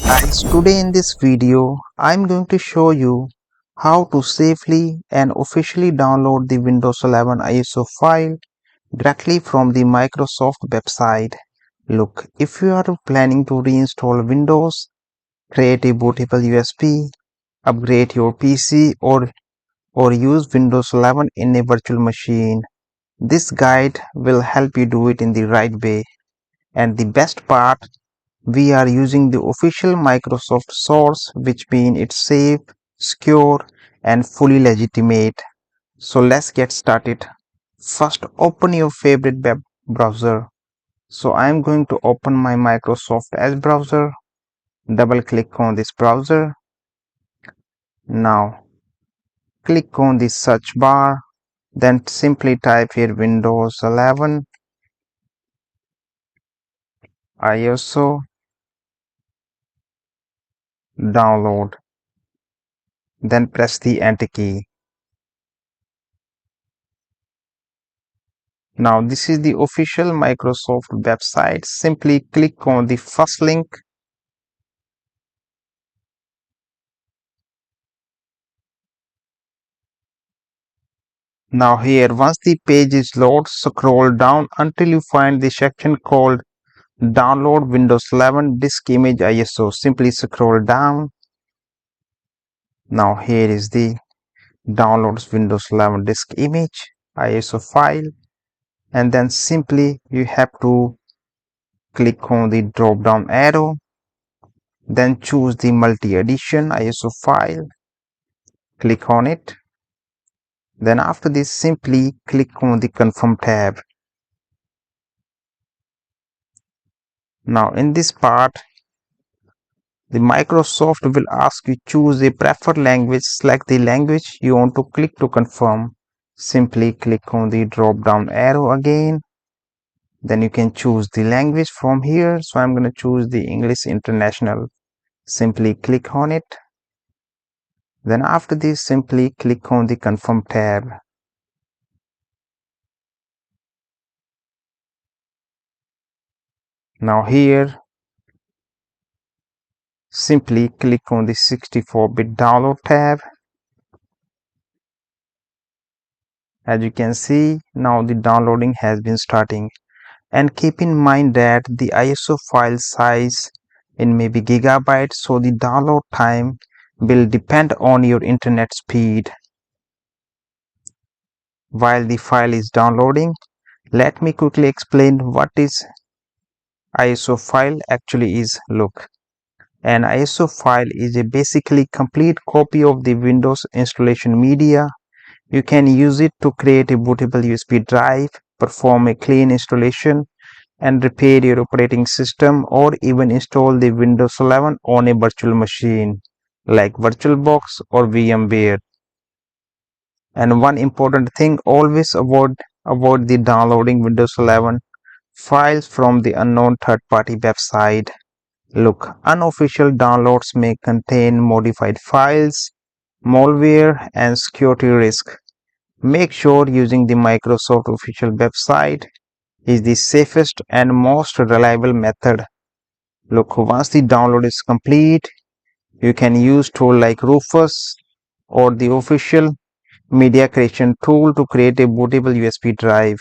Guys, today in this video, I'm going to show you how to safely and officially download the Windows 11 ISO file directly from the Microsoft website. Look, if you are planning to reinstall Windows, create a bootable USB, upgrade your PC or use Windows 11 in a virtual machine, this guide will help you do it in the right way. And the best part, we are using the official Microsoft source, which means it's safe, secure, and fully legitimate. So let's get started. First, open your favorite web browser. So I'm going to open my Microsoft Edge browser. Double click on this browser. Now click on the search bar. Then simply type here Windows 11 ISO download. Then press the enter key. Now this is the official Microsoft website. Simply click on the first link. Now here, once the page is loaded, scroll down until you find the section called Download Windows 11 Disk Image ISO. Simply scroll down. Now here is the Downloads Windows 11 Disk Image ISO file. And then simply you have to click on the drop down arrow. Then choose the multi-edition ISO file. Click on it. Then after this, simply click on the confirm tab. Now in this part, the Microsoft will ask you choose a preferred language. Select the language you want to click to confirm. Simply click on the drop down arrow again. Then you can choose the language from here. So I'm going to choose the English International. Simply click on it. Then after this, simply click on the confirm tab. Now here, simply click on the 64-bit download tab. As you can see, now the downloading has been starting. And keep in mind that the ISO file size in maybe gigabytes, so the download time will depend on your internet speed. While the file is downloading, let me quickly explain what is ISO file actually is. Look, an ISO file is a basically complete copy of the Windows installation media. You can use it to create a bootable USB drive, perform a clean installation, and repair your operating system, or even install the Windows 11 on a virtual machine like VirtualBox or VMware. And one important thing, always avoid the downloading Windows 11 files from the unknown third-party website. Look, unofficial downloads may contain modified files, malware, and security risk. Make sure using the Microsoft official website is the safest and most reliable method. Look, once the download is complete, you can use tool like Rufus or the official media creation tool to create a bootable USB drive.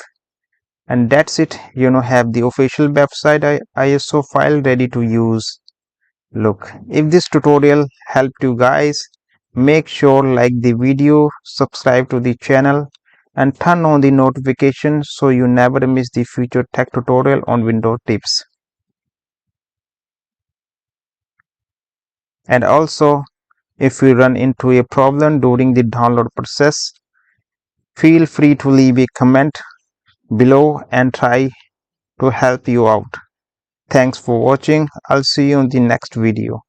And that's it. Have the official website ISO file ready to use. Look, if this tutorial helped you guys, make sure like the video, subscribe to the channel, and turn on the notification so you never miss the future tech tutorial on Windows tips. And also, if you run into a problem during the download process, feel free to leave a comment below and try to help you out. Thanks for watching. I'll see you in the next video.